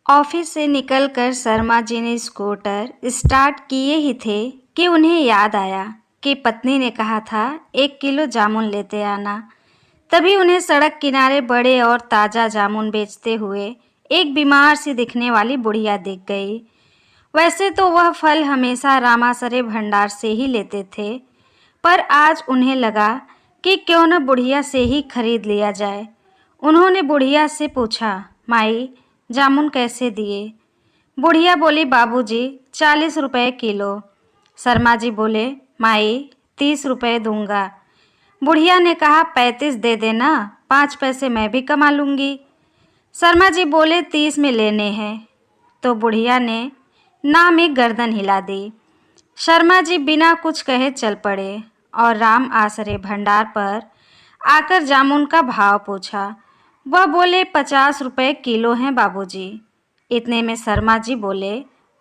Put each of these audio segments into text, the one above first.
Office से निकलकर शर्मा जी ने स्कूटर स्टार्ट किए ही थे कि उन्हें याद आया कि पत्नी ने कहा था 1 किलो जामुन लेते आना। तभी उन्हें सड़क किनारे बड़े और ताज़ा जामुन बेचते हुए एक बीमार सी दिखने वाली बुढ़िया दिख गई। वैसे तो वह फल हमेशा रामासरे भंडार से ही लेते थे, पर आज उन्हें लगा कि क्यों न बुढ़िया से ही खरीद लिया जाए। उन्होंने बुढ़िया से पूछा, माई जामुन कैसे दिए? बुढ़िया बोली, बाबूजी 40 रुपए किलो। शर्मा जी बोले, माई 30 रुपए दूंगा। बुढ़िया ने कहा, 35 दे देना, 5 पैसे मैं भी कमा लूँगी। शर्मा जी बोले, 30 में लेने हैं। तो बुढ़िया ने ना में गर्दन हिला दी। शर्मा जी बिना कुछ कहे चल पड़े और राम आसरे भंडार पर आकर जामुन का भाव पूछा। वह बोले, 50 रुपए किलो हैं बाबूजी। इतने में शर्मा जी बोले,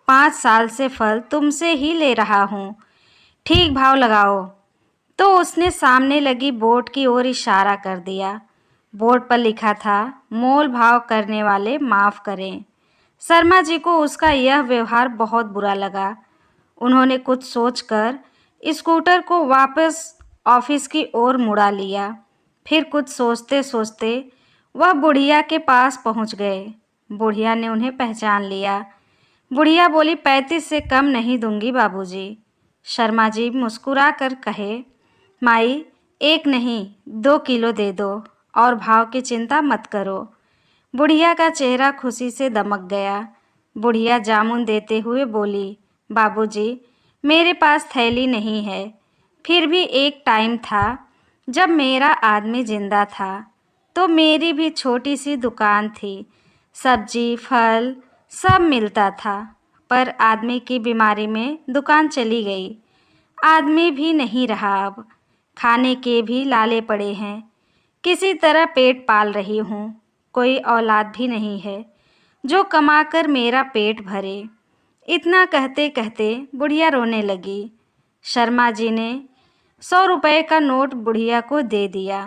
5 साल से फल तुमसे ही ले रहा हूँ, ठीक भाव लगाओ। तो उसने सामने लगी बोर्ड की ओर इशारा कर दिया। बोर्ड पर लिखा था, मोल भाव करने वाले माफ़ करें। शर्मा जी को उसका यह व्यवहार बहुत बुरा लगा। उन्होंने कुछ सोचकर स्कूटर को वापस ऑफिस की ओर मुड़ा लिया। फिर कुछ सोचते सोचते वह बुढ़िया के पास पहुंच गए। बुढ़िया ने उन्हें पहचान लिया। बुढ़िया बोली, 35 से कम नहीं दूंगी बाबूजी। शर्मा जी मुस्कुरा कर कहे, माई 1 नहीं 2 किलो दे दो और भाव की चिंता मत करो। बुढ़िया का चेहरा खुशी से दमक गया। बुढ़िया जामुन देते हुए बोली, बाबूजी मेरे पास थैली नहीं है, फिर भी एक टाइम था जब मेरा आदमी जिंदा था तो मेरी भी छोटी सी दुकान थी। सब्जी फल सब मिलता था, पर आदमी की बीमारी में दुकान चली गई। आदमी भी नहीं रहा, अब खाने के भी लाले पड़े हैं। किसी तरह पेट पाल रही हूँ, कोई औलाद भी नहीं है जो कमाकर मेरा पेट भरे। इतना कहते कहते बुढ़िया रोने लगी। शर्मा जी ने 100 रुपए का नोट बुढ़िया को दे दिया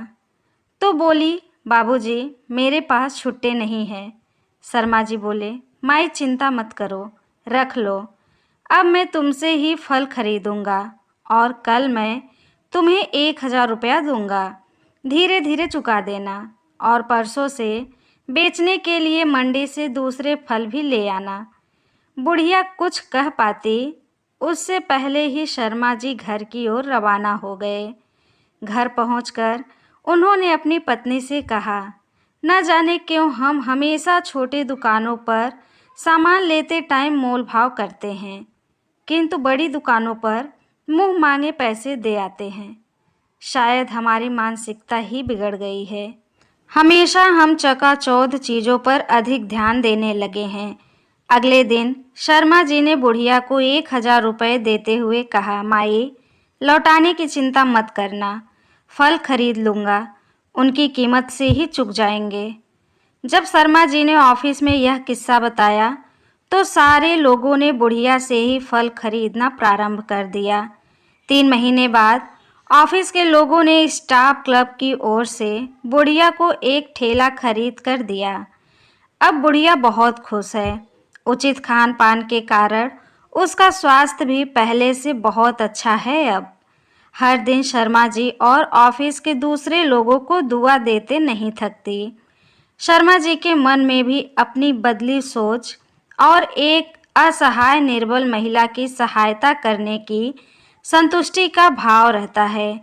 तो बोली, बाबूजी मेरे पास छुट्टे नहीं हैं। शर्मा जी बोले, माई चिंता मत करो, रख लो। अब मैं तुमसे ही फल खरीदूंगा और कल मैं तुम्हें 1000 रुपया दूंगा। धीरे धीरे चुका देना और परसों से बेचने के लिए मंडी से दूसरे फल भी ले आना। बुढ़िया कुछ कह पाती उससे पहले ही शर्मा जी घर की ओर रवाना हो गए। घर पहुंचकर उन्होंने अपनी पत्नी से कहा, न जाने क्यों हम हमेशा छोटी दुकानों पर सामान लेते टाइम मोल भाव करते हैं, किंतु बड़ी दुकानों पर मुंह मांगे पैसे दे आते हैं। शायद हमारी मानसिकता ही बिगड़ गई है। हमेशा हम चकाचौंध चीज़ों पर अधिक ध्यान देने लगे हैं। अगले दिन शर्मा जी ने बुढ़िया को 1000 रुपये देते हुए कहा, माई लौटाने की चिंता मत करना, फल खरीद लूँगा, उनकी कीमत से ही चुक जाएंगे। जब शर्मा जी ने ऑफिस में यह किस्सा बताया तो सारे लोगों ने बुढ़िया से ही फल खरीदना प्रारंभ कर दिया। 3 महीने बाद ऑफिस के लोगों ने स्टाफ क्लब की ओर से बुढ़िया को एक ठेला खरीद कर दिया। अब बुढ़िया बहुत खुश है। उचित खान पान के कारण उसका स्वास्थ्य भी पहले से बहुत अच्छा है। अब हर दिन शर्मा जी और ऑफिस के दूसरे लोगों को दुआ देते नहीं थकती। शर्मा जी के मन में भी अपनी बदली सोच और एक असहाय निर्बल महिला की सहायता करने की संतुष्टि का भाव रहता है।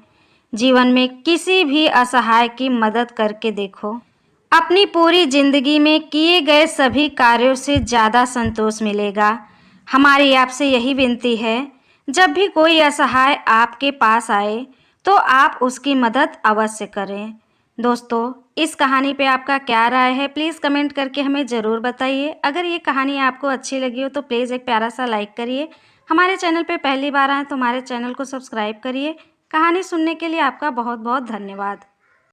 जीवन में किसी भी असहाय की मदद करके देखो, अपनी पूरी जिंदगी में किए गए सभी कार्यों से ज़्यादा संतोष मिलेगा। हमारी आपसे यही विनती है, जब भी कोई असहाय आपके पास आए तो आप उसकी मदद अवश्य करें। दोस्तों, इस कहानी पे आपका क्या राय है, प्लीज़ कमेंट करके हमें ज़रूर बताइए। अगर ये कहानी आपको अच्छी लगी हो तो प्लीज़ एक प्यारा सा लाइक करिए। हमारे चैनल पे पहली बार आए तो हमारे चैनल को सब्सक्राइब करिए। कहानी सुनने के लिए आपका बहुत बहुत धन्यवाद।